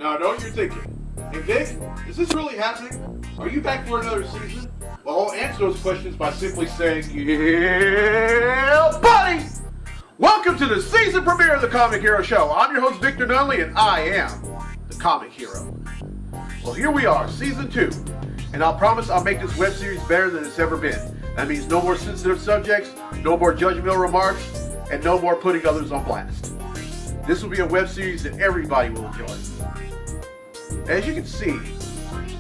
Now I know what you're thinking. Hey Vic, is this really happening? Are you back for another season? Well, I'll answer those questions by simply saying, yeah, buddy! Welcome to the season premiere of the Comic Hero Show. I'm your host, Victor Nunley, and I am the Comic Hero. Well, here we are, season 2. And I'll promise I'll make this web series better than it's ever been. That means no more sensitive subjects, no more judgmental remarks, and no more putting others on blast. This will be a web series that everybody will enjoy. As you can see,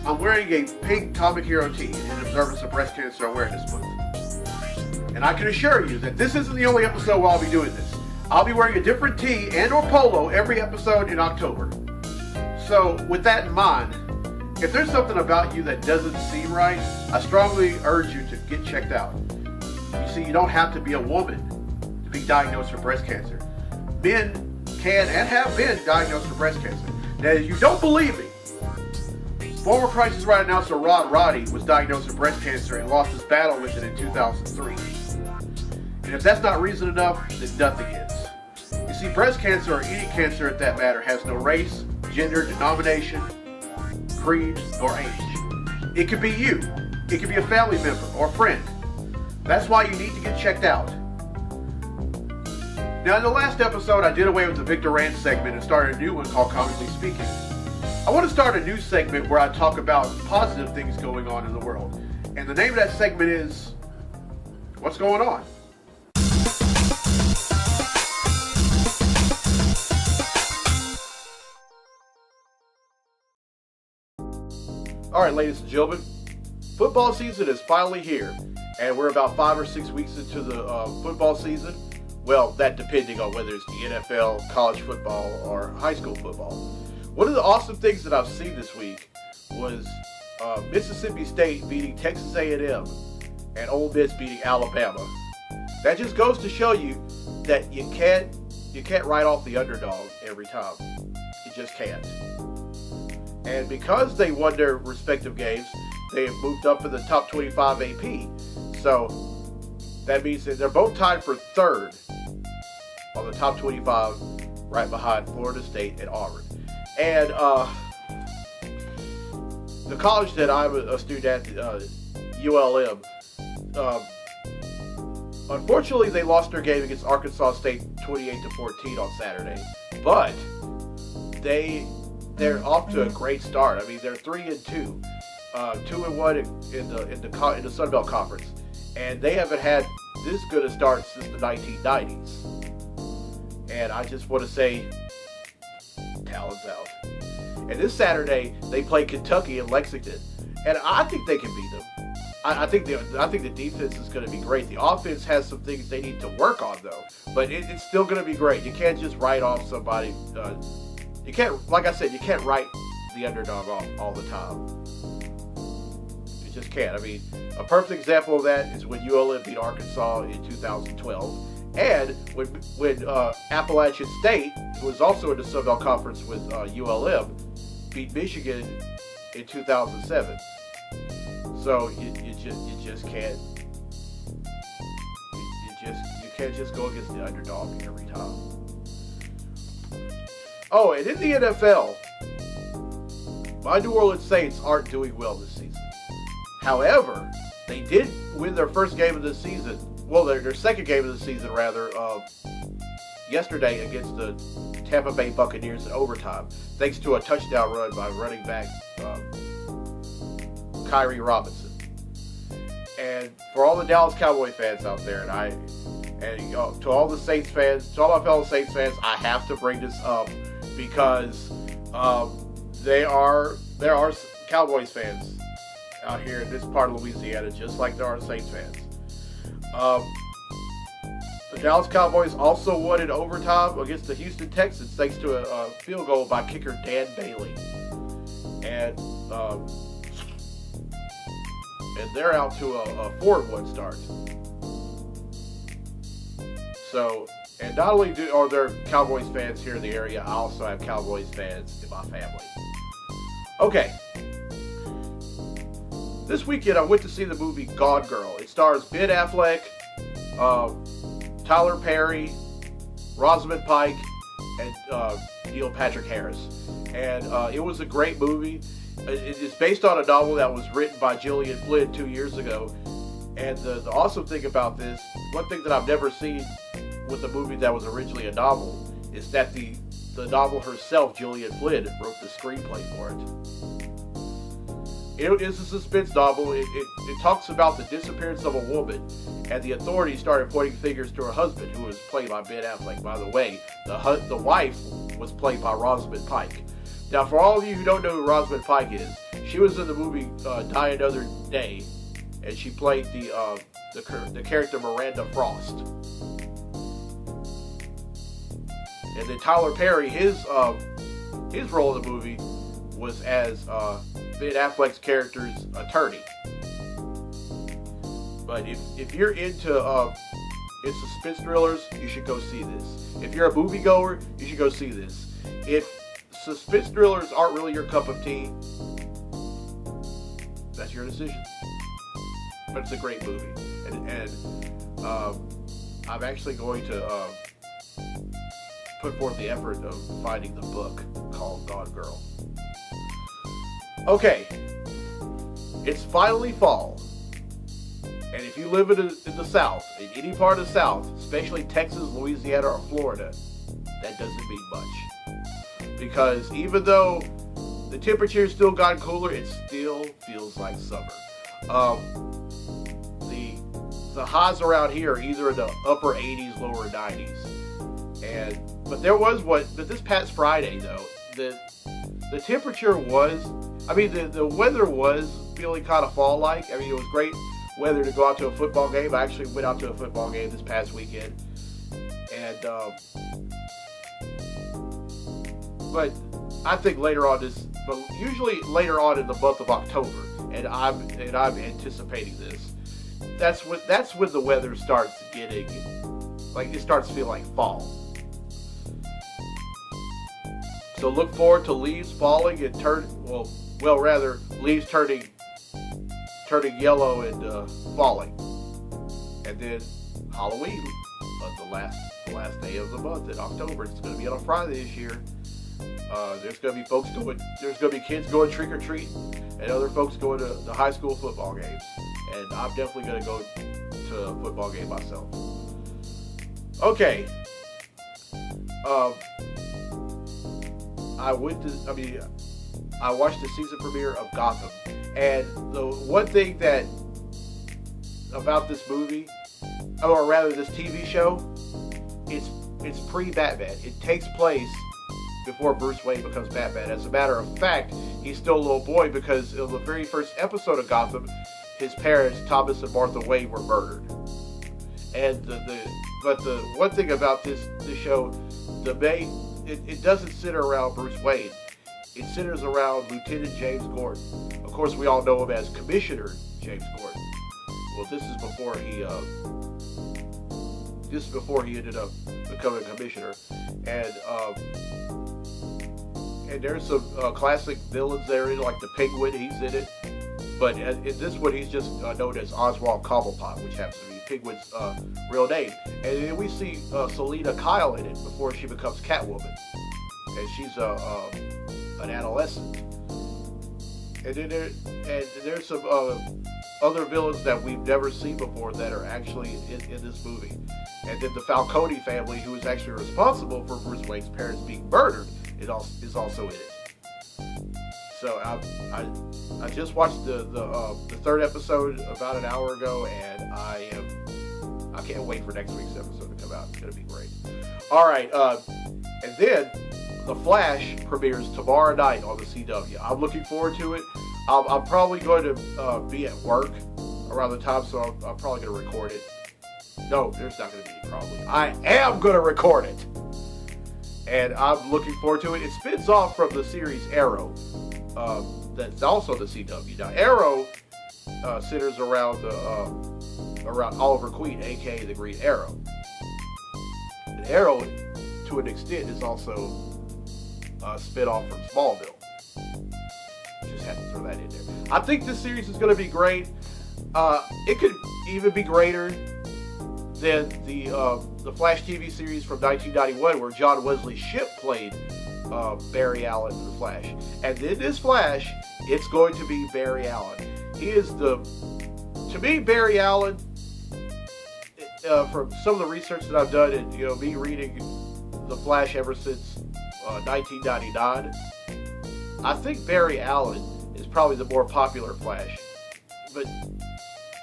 I'm wearing a pink Comic Hero tee in observance of Breast Cancer Awareness Month. And I can assure you that this isn't the only episode where I'll be doing this. I'll be wearing a different tee and or polo every episode in October. So, with that in mind, if there's something about you that doesn't seem right, I strongly urge you to get checked out. You see, you don't have to be a woman to be diagnosed for breast cancer. Men can and have been diagnosed for breast cancer. Now, if you don't believe me, former Price is Right announcer Rod Roddy was diagnosed with breast cancer and lost his battle with it in 2003. And if that's not reason enough, then nothing is. You see, breast cancer, or any cancer at that matter, has no race, gender, denomination, creed, or age. It could be you. It could be a family member or a friend. That's why you need to get checked out. Now, in the last episode, I did away with the Victor Rant segment and started a new one called Comically Speaking. I want to start a new segment where I talk about positive things going on in the world. And the name of that segment is, What's Going On? Alright, ladies and gentlemen, football season is finally here. And we're about 5 or 6 weeks into the football season. Well, that depending on whether it's the NFL, college football, or high school football. One of the awesome things that I've seen this week was Mississippi State beating Texas A&M and Ole Miss beating Alabama. That just goes to show you that you can't write off the underdog every time. You just can't. And because they won their respective games, they have moved up in the top 25 AP. So that means that they're both tied for third on the top 25, right behind Florida State and Auburn. And the college that I'm a student at, ULM, unfortunately they lost their game against Arkansas State 28-14 on Saturday. But they're off to a great start. I mean, they're 3-2, 2-1 in the Sun Belt Conference, and they haven't had this good a start since the 1990s. And I just want to say, talents out. And this Saturday they play Kentucky in Lexington, and I think they can beat them. I think the defense is going to be great. The offense has some things they need to work on though, but it's still going to be great. You can't just write off somebody. You can't, like I said, you can't write the underdog off all the time. You just can't. I mean, a perfect example of that is when ULM beat Arkansas in 2012. And when Appalachian State, who was also in the Sun Belt Conference with ULM, beat Michigan in 2007. So you just can't. You can't just go against the underdog every time. Oh, and in the NFL, my New Orleans Saints aren't doing well this season. However, they did win their first game of the season. Well, their second game of the season, rather, yesterday against the Tampa Bay Buccaneers in overtime, thanks to a touchdown run by running back Kyrie Robinson. And for all the Dallas Cowboy fans out there, to all the Saints fans, to all my fellow Saints fans, I have to bring this up because there are Cowboys fans out here in this part of Louisiana, just like there are Saints fans. The Dallas Cowboys also won in overtime against the Houston Texans thanks to a field goal by kicker Dan Bailey. And they're out to a 4-1 start. So, and not only are there Cowboys fans here in the area, I also have Cowboys fans in my family. Okay. This weekend I went to see the movie Gone Girl. It stars Ben Affleck, Tyler Perry, Rosamund Pike, and Neil Patrick Harris. and it was a great movie. It's based on a novel that was written by Gillian Flynn 2 years ago. And the awesome thing about this, one thing that I've never seen with a movie that was originally a novel, is that the novel herself, Gillian Flynn, wrote the screenplay for it. It is a suspense novel. It talks about the disappearance of a woman, and the authorities started pointing fingers to her husband, who was played by Ben Affleck, by the way. The wife was played by Rosamund Pike. Now, for all of you who don't know who Rosamund Pike is, she was in the movie Die Another Day, and she played the character Miranda Frost. And then Tyler Perry, his role in the movie was as Ben Affleck's character's attorney. But if you're into suspense thrillers, you should go see this. If you're a moviegoer, you should go see this. If suspense thrillers aren't really your cup of tea, that's your decision. But it's a great movie, and I'm actually going to put forth the effort of finding the book called Gone Girl. Okay, it's finally fall, and if you live in the South, in any part of the South, especially Texas, Louisiana, or Florida, that doesn't mean much, because even though the temperature's still gotten cooler, it still feels like summer. The highs around here are either in the upper 80s, lower 90s. But this past Friday though, the temperature was, the weather was feeling kind of fall-like. It was great weather to go out to a football game. I actually went out to a football game this past weekend. But I think usually later on in the month of October, and I'm anticipating this. That's when the weather starts getting, it starts to feel like fall. So look forward to leaves falling and leaves turning yellow and falling. And then Halloween, the last day of the month in October. It's going to be on a Friday this year. There's going to be kids going trick or treating, and other folks going to the high school football games. And I'm definitely going to go to a football game myself. Okay. I watched the season premiere of Gotham, and the one thing about this movie, or rather this TV show, it's pre-Batman. It takes place before Bruce Wayne becomes Batman. As a matter of fact, he's still a little boy, because in the very first episode of Gotham, his parents, Thomas and Martha Wayne, were murdered. And but the one thing about this show, it doesn't center around Bruce Wayne. It centers around Lieutenant James Gordon. Of course, we all know him as Commissioner James Gordon. Well, this is before he ended up becoming commissioner. And there's some classic villains there, like the Penguin. He's in it. But in this one, he's just known as Oswald Cobblepot, which happens to be Penguin's real name. And then we see Selina Kyle in it before she becomes Catwoman, and she's an adolescent. And then there's some other villains that we've never seen before that are actually in this movie. And then the Falcone family, who is actually responsible for Bruce Wayne's parents being murdered, is also in it. So I just watched the third episode about an hour ago, and I can't wait for next week's episode to come out. It's going to be great. All right, and then The Flash premieres tomorrow night on the CW. I'm looking forward to it. I'm probably going to be at work around the time, so I'm probably going to record it. No, there's not going to be any probably. I am going to record it. And I'm looking forward to it. It spins off from the series Arrow. That's also the CW. Now, Arrow centers around Oliver Queen, aka the Green Arrow. And Arrow, to an extent, is also a spin-off from Smallville. Just had to throw that in there. I think this series is going to be great. It could even be greater than the Flash TV series from 1991, where John Wesley Shipp played Barry Allen in the Flash. And in this Flash, it's going to be Barry Allen. He is to me, Barry Allen, from some of the research that I've done, and me reading the Flash ever since 1999, I think Barry Allen is probably the more popular Flash, but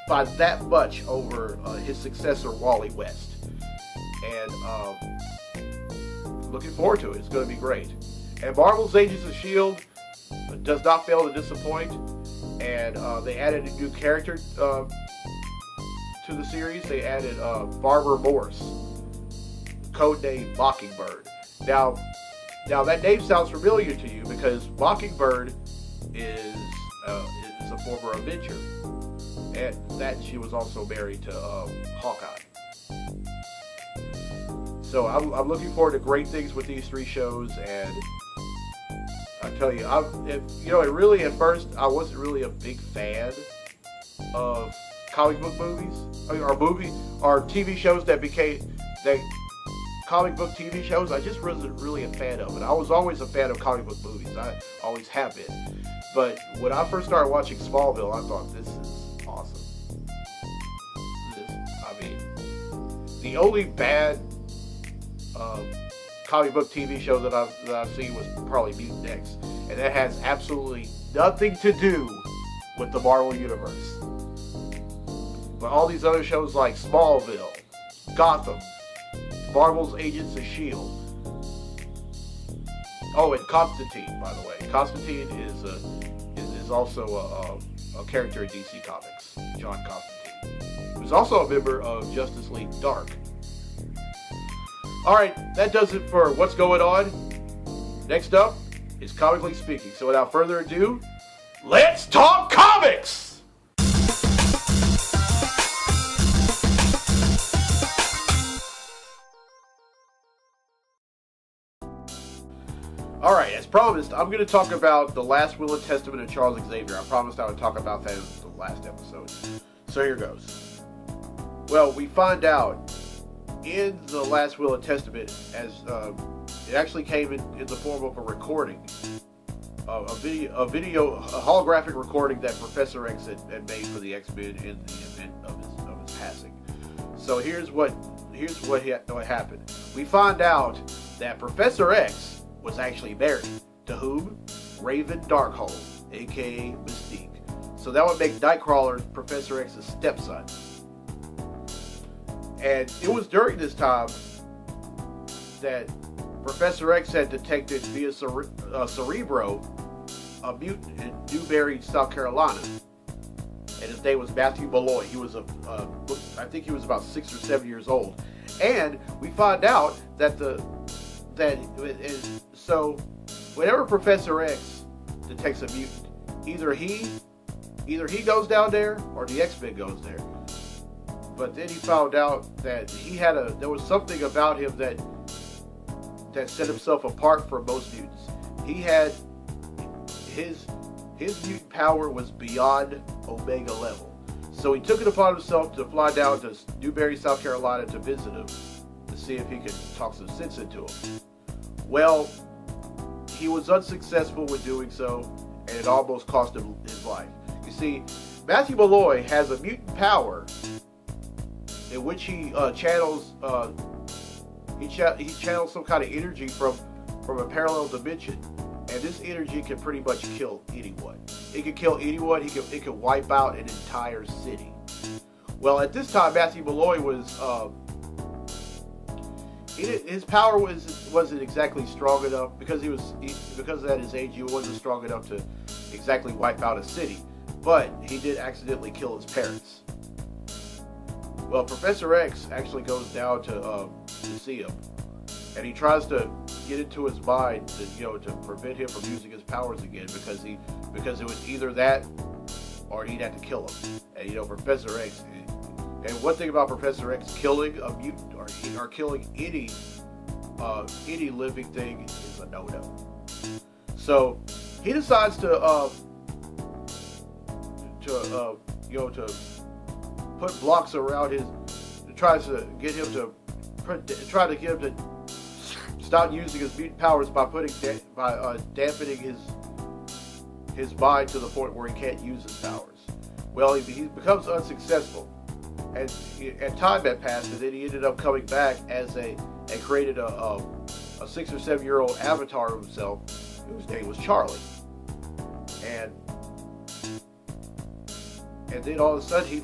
by that much over his successor Wally West. And looking forward to it. It's going to be great. And Marvel's Agents of S.H.I.E.L.D. does not fail to disappoint. And they added a new character to the series. They added Barbara Morse, codename Mockingbird. Now that name sounds familiar to you because Mockingbird is a former Avenger, and that she was also married to Hawkeye. So I'm looking forward to great things with these three shows, and I tell you, really at first I wasn't really a big fan of comic book movies or TV shows that comic book TV shows. I just wasn't really a fan of it. I was always a fan of comic book movies. I always have been. But when I first started watching Smallville, I thought, this is awesome. The only bad comic book TV show that I've seen was probably Mutant X, and that has absolutely nothing to do with the Marvel Universe. But all these other shows like Smallville, Gotham, Marvel's Agents of S.H.I.E.L.D. Oh, and Constantine, by the way. Constantine is also a character in DC Comics. John Constantine, who's also a member of Justice League Dark. Alright, that does it for what's going on. Next up is Comically Speaking. So without further ado, let's talk comics! Alright, as promised, I'm going to talk about the Last Will and Testament of Charles Xavier. I promised I would talk about that in the last episode. So here goes. Well, we find out in the Last Will and Testament, as it actually came in the form of a recording, a holographic recording that Professor X had made for the X-Men in the event of his passing. So here's what happened. We find out that Professor X was actually married to whom? Raven Darkhold, aka Mystique. So that would make Nightcrawler Professor X's stepson. And it was during this time that Professor X had detected via Cerebro a mutant in Newberry, South Carolina. And his name was Matthew Malloy. He was I think he was about 6 or 7 years old. And we find out that so whenever Professor X detects a mutant, either he goes down there or the X-Men goes there. But then he found out that there was something about him that set himself apart from most mutants. He had his mutant power was beyond Omega level. So he took it upon himself to fly down to Newberry, South Carolina to visit him to see if he could talk some sense into him. Well, he was unsuccessful with doing so, and it almost cost him his life. You see, Matthew Malloy has a mutant power in which he channels some kind of energy from a parallel dimension, and this energy can pretty much kill anyone. It can kill anyone. It can wipe out an entire city. Well, at this time, Matthew Malloy was his power wasn't exactly strong enough because at his age he wasn't strong enough to exactly wipe out a city, but he did accidentally kill his parents. Well, Professor X actually goes down to see him, and he tries to get into his mind to prevent him from using his powers again because it was either that or he'd have to kill him. And Professor X. And one thing about Professor X, killing a mutant or killing any living thing is a no-no. So he decides to put blocks around tries to get him to stopped using his mutant powers by dampening his mind to the point where he can't use his powers. Well, he becomes unsuccessful, and time had passed, and then he ended up coming back and created a 6 or 7 year old avatar of himself, whose name was Charlie, and then all of a sudden he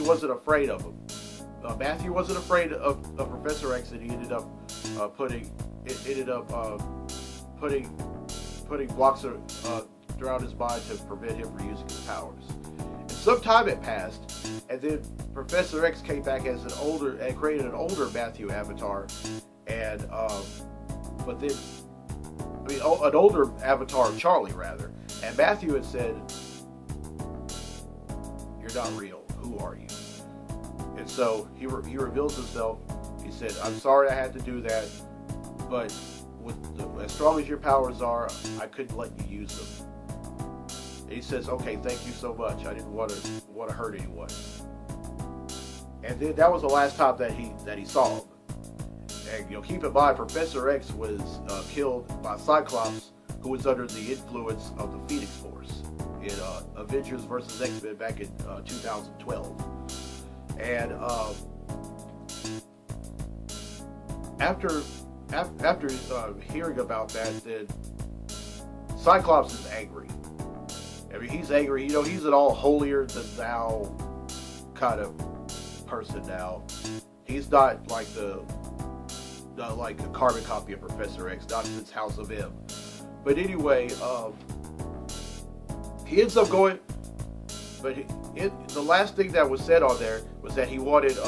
wasn't afraid of him. Matthew wasn't afraid of Professor X, and he ended up putting blocks throughout his mind to prevent him from using his powers. And some time had passed, and then Professor X came back as created an older Matthew avatar, and an older avatar of Charlie rather. And Matthew had said, "You're not real. Who are you?" And so he reveals himself. He said, "I'm sorry I had to do that, but as strong as your powers are, I couldn't let you use them." And he says, "Okay, thank you so much. I didn't want to hurt anyone." And then that was the last time that he saw him. And keep in mind, Professor X was killed by Cyclops, who was under the influence of the Phoenix Force in Avengers vs. X-Men back in 2012. And after hearing about that, then Cyclops is angry. I mean, he's angry. He's an all holier than thou kind of person now. He's not like a carbon copy of Professor X, not since House of M. But anyway, he ends up going. But the last thing that was said on there was that he wanted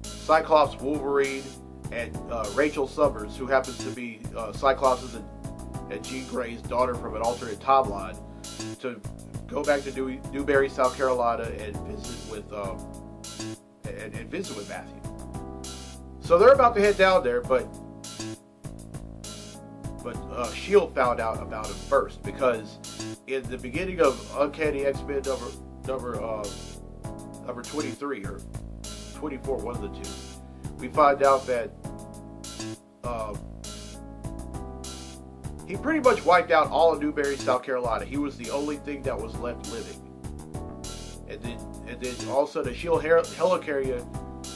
Cyclops, Wolverine, and Rachel Summers, who happens to be Cyclops and Jean Grey's daughter from an alternate timeline, to go back to Newberry, South Carolina, and visit with Matthew. So they're about to head down there, but S.H.I.E.L.D. found out about him first, because in the beginning of Uncanny X-Men number 23 or 24, one of the two, we find out that he pretty much wiped out all of Newberry, South Carolina. He was the only thing that was left living. And then all of a sudden, a S.H.I.E.L.D.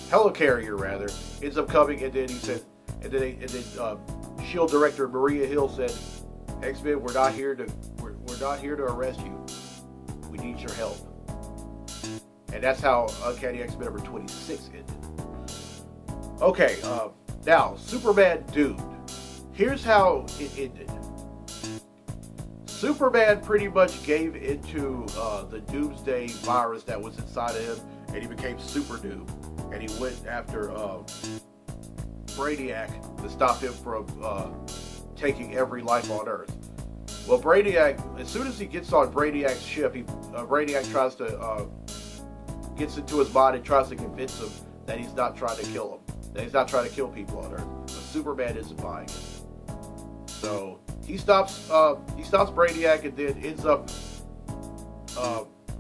helicarrier rather ends up coming, and then he said, S.H.I.E.L.D. director Maria Hill said, "X-Men, we're not here to arrest you. We need your help." And that's how Uncanny X-Men number 26 ended. Okay, now Superman Doomed. Here's how it ended. Superman pretty much gave into the Doomsday virus that was inside of him, and he became Super Doom. And he went after Brainiac to stop him from taking every life on Earth. Well, Brainiac, as soon as he gets on Brainiac's ship, Brainiac gets into his mind and tries to convince him that he's not trying to kill him, that he's not trying to kill people on Earth. But Superman isn't buying it. So he stops Brainiac, and then ends up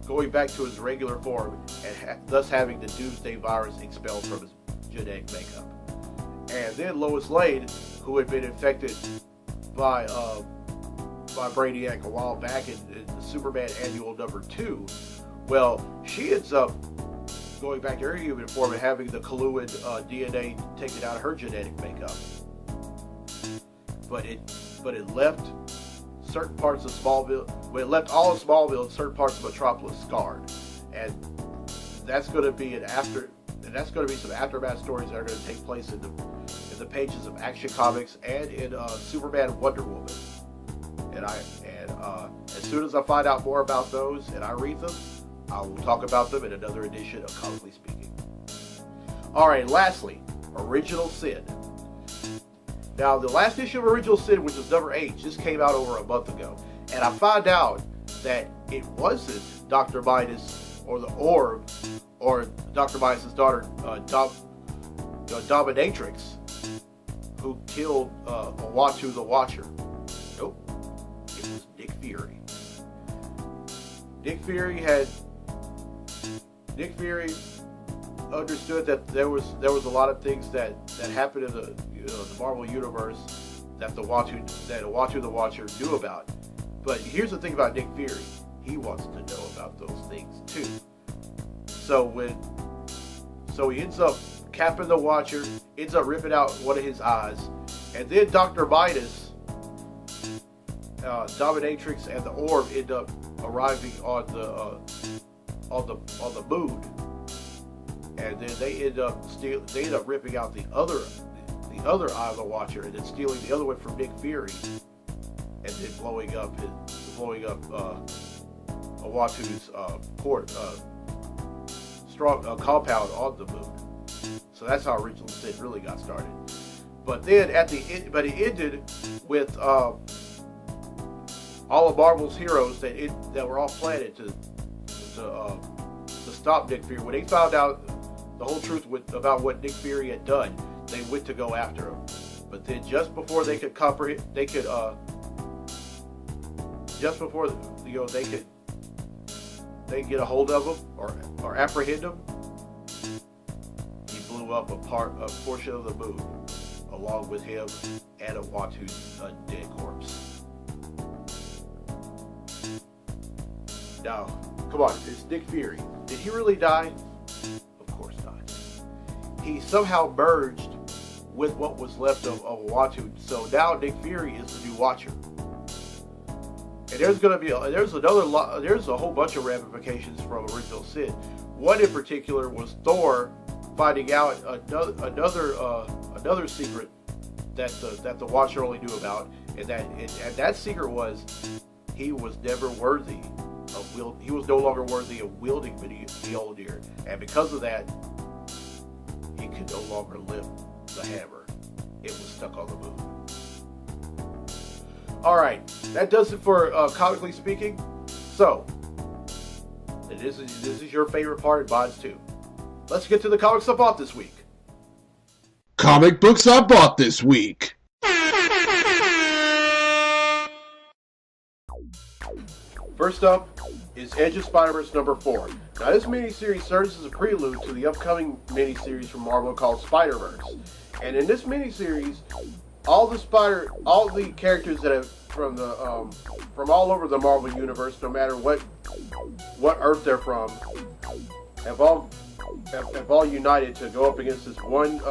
going back to his regular form, and thus having the Doomsday virus expelled from his genetic makeup. And then Lois Lane, who had been infected by Brainiac a while back in Superman Annual number 2, well, she ends up going back to her human form and having the Coluid DNA taken out of her genetic makeup. But it left certain parts of Smallville. Well, it left all of Smallville and certain parts of Metropolis scarred, and that's going to be some aftermath stories that are going to take place in the pages of Action Comics and in Superman and Wonder Woman. And as soon as I find out more about those and I read them, I will talk about them in another edition of Comically Speaking. All right, lastly, Original Sin. Now, the last issue of Original Sin, which was number 8, just came out over a month ago, and I found out that it wasn't Dr. Midas or the Orb or Dr. Midas' daughter, Dominatrix, who killed Uatu the Watcher. Nope, it was Nick Fury. Nick Fury understood that there was a lot of things that happened in the the Marvel universe that Uatu the Watcher knew about. But here's the thing about Nick Fury: he wants to know about those things too. So he ends up capping the Watcher, ends up ripping out one of his eyes, and then Dr. Midas, Dominatrix, and the Orb end up arriving on the moon, and then they end up ripping out the other eye of the Watcher, and then stealing the other one from Nick Fury, and then blowing up Uatu's strong compound on the moon. So that's how Original Sin really got started. But then it ended with all of Marvel's heroes that were all planted to stop Nick Fury. When they found out the whole truth about what Nick Fury had done, they went to go after him. But then just before they could they get a hold of him or apprehend him, he blew up a portion of the moon along with him and Uatu's dead corpse. Now, come on, it's Nick Fury. Did he really die? Of course not. He somehow merged with what was left of Uatu, so now Nick Fury is the new Watcher. And there's a whole bunch of ramifications from Original Sin. One in particular was Thor finding out another secret that the Watcher only knew about, and that secret was he was never worthy of he was no longer worthy of wielding Mjolnir, and because of that, he could no longer lift the hammer. It was stuck on the moon. Alright, that does it for Comically Speaking. So, this is your favorite part in Bonds 2. Let's get to the comics I bought this week. Comic books I bought this week. First up is Edge of Spider-Verse number 4. Now this miniseries serves as a prelude to the upcoming miniseries from Marvel called Spider-Verse. And in this miniseries, all the characters that have from all over the Marvel universe, no matter what Earth they're from, have all united to go up against this one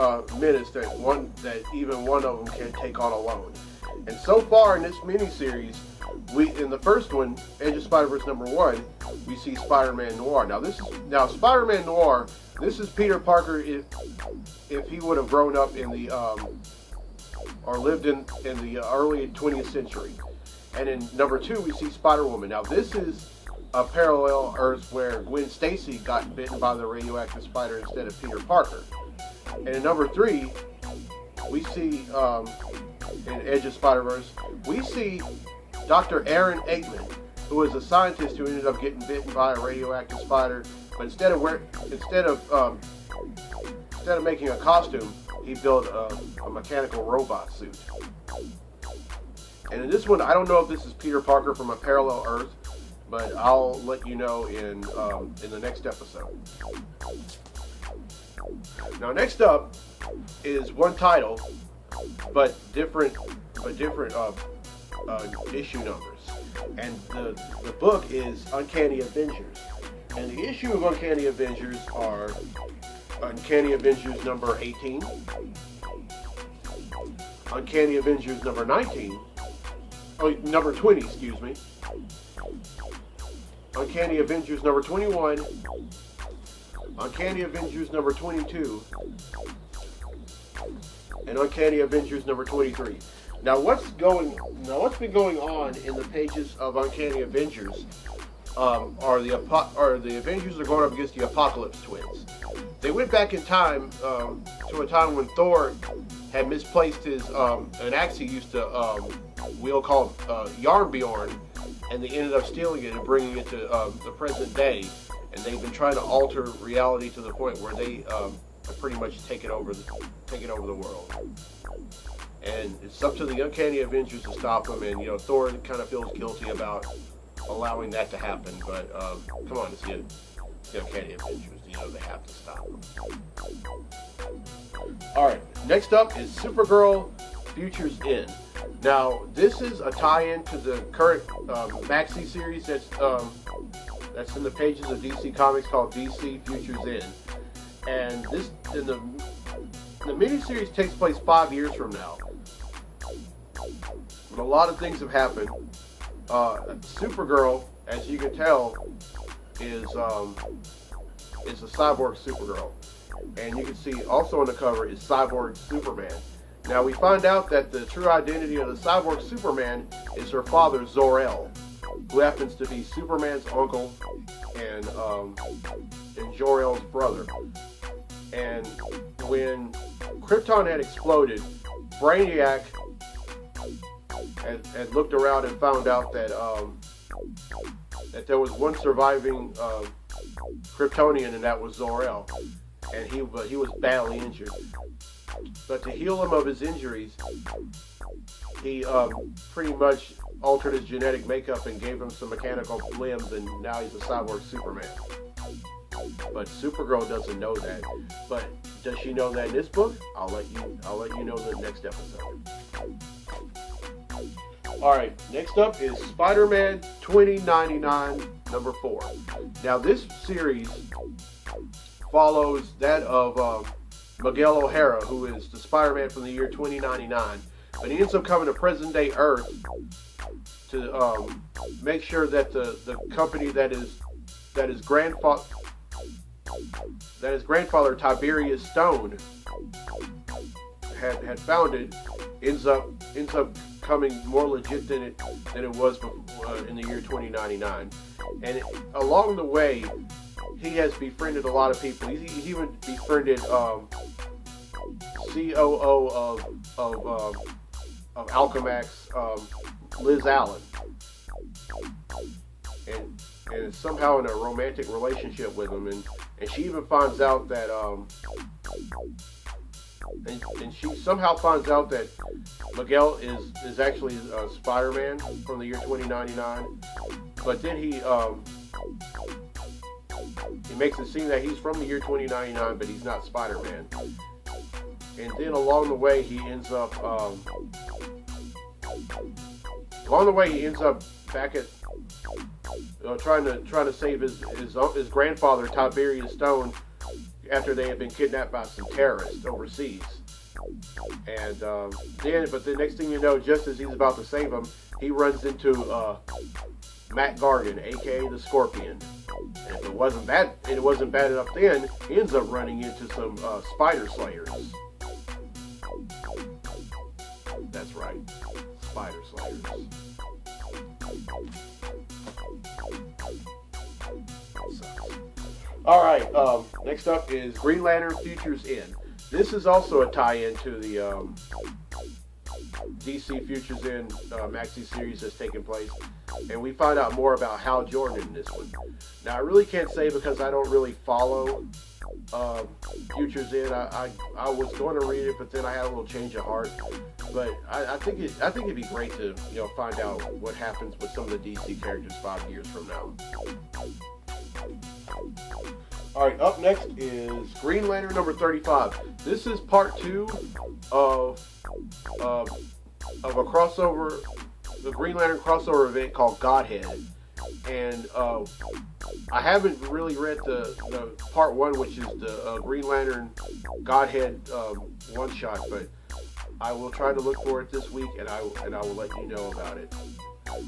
menace that even one of them can take on alone. And so far in this miniseries, in the first one, Edge of Spider-Verse number 1, we see Spider-Man Noir. Now Spider-Man Noir, this is Peter Parker if he would have grown up in the or lived in the early 20th century. And in number 2, we see Spider-Woman. Now this is a parallel Earth where Gwen Stacy got bitten by the radioactive spider instead of Peter Parker. And in number 3, we see in Edge of Spider-Verse, we see Dr. Aaron Eggman, who is a scientist who ended up getting bitten by a radioactive spider, but instead of making a costume, he built a mechanical robot suit. And in this one, I don't know if this is Peter Parker from a parallel Earth, but I'll let you know in the next episode. Now, next up is one title, but different issue numbers, and the book is Uncanny Avengers, and the issue of Uncanny Avengers are Uncanny Avengers number 18, Uncanny Avengers number 19, number 20, excuse me, Uncanny Avengers number 21, Uncanny Avengers number 22, and Uncanny Avengers number 23. Now what's been going on in the pages of Uncanny Avengers are the Avengers are going up against the Apocalypse Twins. They went back in time to a time when Thor had misplaced his an axe he used to wield called Yarnbjorn, and they ended up stealing it and bringing it to the present day. And they've been trying to alter reality to the point where they have pretty much taken over the world. And it's up to the Uncanny Avengers to stop them, and Thor kind of feels guilty about allowing that to happen. But come on, it's the Uncanny Avengers. they have to stop him. All right, next up is Supergirl Futures End. Now, this is a tie-in to the current maxi series that's in the pages of DC Comics called DC Futures End. And the miniseries takes place 5 years from now. But a lot of things have happened. Supergirl, as you can tell, is a cyborg Supergirl. And you can see also on the cover is Cyborg Superman. Now we find out that the true identity of the Cyborg Superman is her father, Zor-El, who happens to be Superman's uncle and Jor-El's brother. And when Krypton had exploded, Brainiac had looked around and found out that that there was one surviving Kryptonian, and that was Zor-El, and he was badly injured. But to heal him of his injuries, he pretty much altered his genetic makeup and gave him some mechanical limbs, and now he's a cyborg Superman. But Supergirl doesn't know that. But does she know that in this book? I'll let you know in the next episode. Alright, next up is Spider-Man 2099 number 4. Now this series follows that of Miguel O'Hara, who is the Spider-Man from the year 2099. But he ends up coming to present day Earth to make sure that the company that his grandfather Tiberius Stone had founded ends up becoming more legit than it was in the year 2099. And along the way, he has befriended a lot of people. He even befriended COO of Alchemax, Liz Allen, and is somehow in a romantic relationship with him. And she even finds out that and she somehow finds out that Miguel is actually Spider-Man from the year 2099. But then he makes it seem that he's from the year 2099, but he's not Spider-Man. And then along the way he ends up back at trying to save his grandfather Tiberius Stone after they had been kidnapped by some terrorists overseas. And then the next thing you know, just as he's about to save him, he runs into Matt Gargan, aka the Scorpion. And if it wasn't bad enough then, he ends up running into some Spider Slayers. That's right, Spider Slayers. Alright, next up is Green Lantern Futures End. This is also a tie-in to the DC Futures End maxi series that's taking place. And we find out more about Hal Jordan in this one. Now, I really can't say because I don't really follow Futures End. I was going to read it, but then I had a little change of heart. But I think it'd be great to find out what happens with some of the DC characters 5 years from now. Alright, up next is Green Lantern number 35. This is part 2 of a crossover, the Green Lantern crossover event called Godhead. And I haven't really read the part 1, which is the Green Lantern Godhead one-shot, but I will try to look for it this week, and I will let you know about it.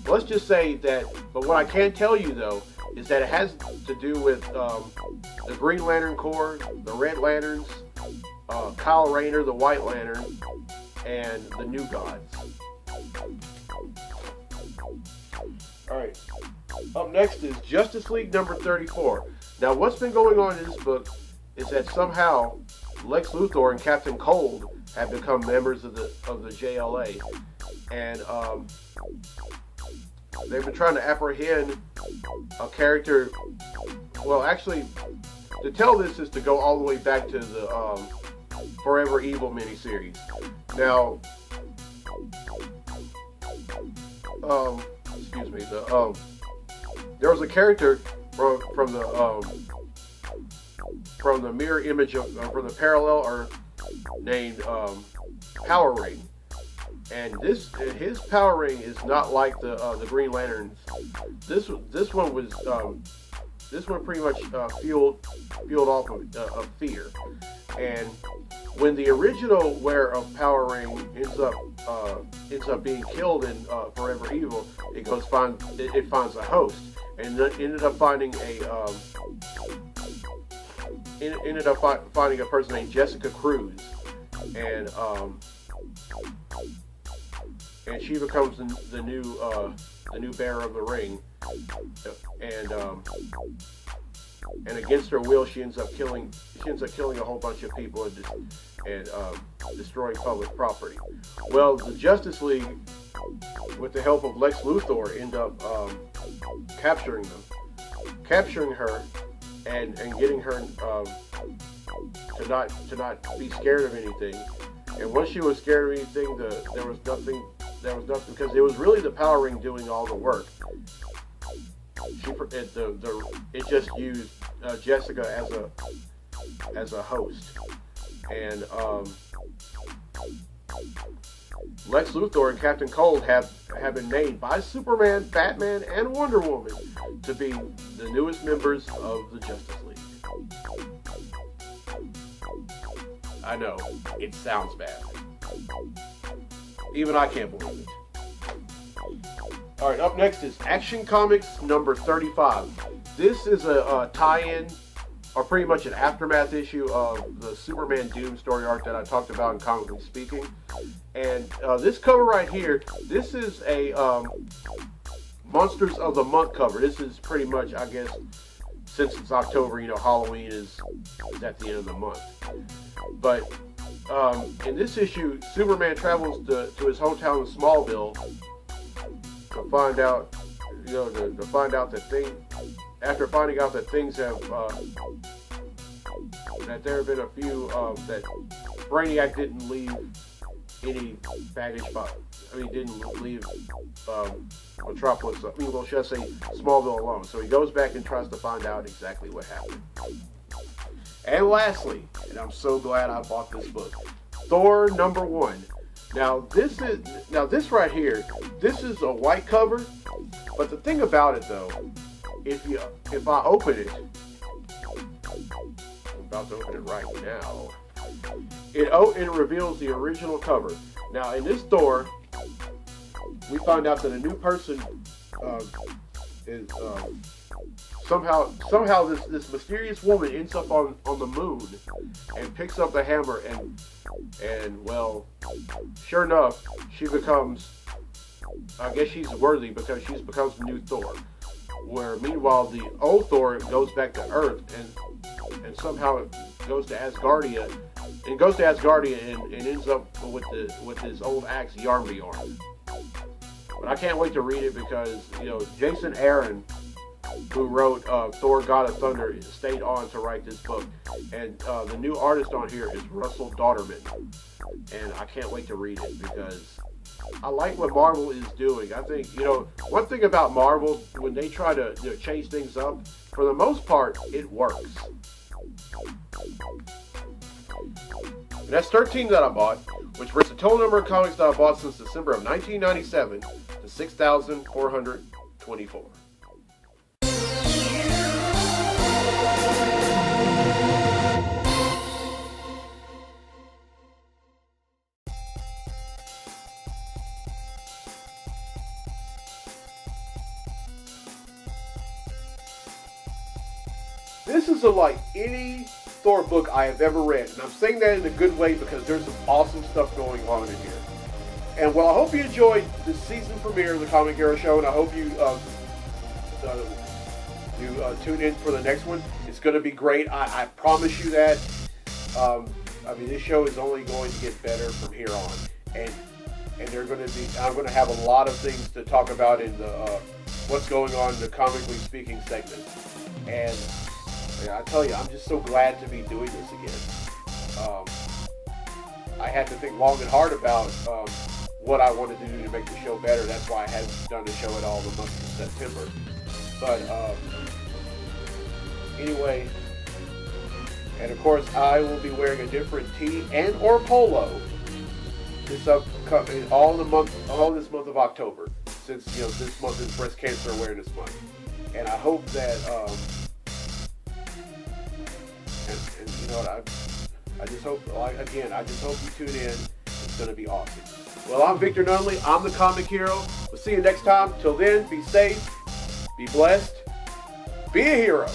Let's just say that, but what I can tell you though, is that it has to do with the Green Lantern Corps, the Red Lanterns, Kyle Rayner, the White Lantern, and the New Gods. Alright, up next is Justice League number 34. Now what's been going on in this book is that somehow Lex Luthor and Captain Cold have become members of the JLA. And they've been trying to apprehend a character. Well, actually, to tell this is to go all the way back to the Forever Evil miniseries. Now, excuse me. There was a character from the from the mirror image of from the parallel are named Power Ring, and his Power Ring is not like the Green Lanterns. This one was this one pretty much fueled off of fear, and when the original wearer of Power Ring ends up being killed in Forever Evil, it finds a host, and ended up finding a person named Jessica Cruz, and she becomes the new bearer of the ring, and against her will, she ends up killing a whole bunch of people and destroying public property. Well, the Justice League, with the help of Lex Luthor, end up capturing her, and getting her to not be scared of anything. And once she was scared of anything, there was nothing because it was really the Power Ring doing all the work. It just used Jessica as a host, and Lex Luthor and Captain Cold have been named by Superman, Batman, and Wonder Woman to be the newest members of the Justice League. I know, it sounds bad. Even I can't believe it. Alright, up next is Action Comics number 35. This is a tie-in, or pretty much an aftermath issue of the Superman Doom story arc that I talked about in Comically Speaking. And this cover right here, this is a Monsters of the Month cover. This is pretty much, I guess, since it's October, Halloween is at the end of the month. But in this issue, Superman travels to his hometown in Smallville to find out, after finding out that things have, that there have been a few, that Brainiac didn't leave any baggage, didn't leave Metropolis, should I say Smallville alone. So he goes back and tries to find out exactly what happened. And lastly, and I'm so glad I bought this book, Thor number 1. Now this right here, this is a white cover, but the thing about it though, if I open it, I'm about to open it right now, it reveals the original cover. Now in this Thor, we find out that a new person is somehow this mysterious woman ends up on the moon and picks up the hammer, and well, sure enough, she becomes, I guess she's worthy because she becomes the new Thor. Where meanwhile the old Thor goes back to Earth and somehow goes to Asgardia and ends up with his old axe Yarnbjorn. But I can't wait to read it because Jason Aaron, who wrote Thor God of Thunder, stayed on to write this book, and the new artist on here is Russell Dauterman, and I can't wait to read it because I like what Marvel is doing. I think, one thing about Marvel, when they try to change things up, for the most part, it works. And that's 13 that I bought, which brings the total number of comics that I bought since December of 1997 to 6,424. This is unlike any Thor book I have ever read, and I'm saying that in a good way because there's some awesome stuff going on in here. And well, I hope you enjoyed the season premiere of the Comic Hero Show, and I hope you tune in for the next one. It's going to be great. I promise you that. This show is only going to get better from here on, and I'm going to have a lot of things to talk about in the what's going on in the Comically Speaking segment. And I tell you, I'm just so glad to be doing this again. I had to think long and hard about what I wanted to do to make the show better. That's why I hadn't done the show at all the month of September. But anyway, And of course, I will be wearing a different tee and or polo this upcoming all this month of October, since this month is Breast Cancer Awareness Month, and I hope that and you know what, I just hope you tune in. It's going to be awesome. Well, I'm Victor Nunley. I'm the Comic Hero. We'll see you next time. Till then, be safe, be blessed, be a hero.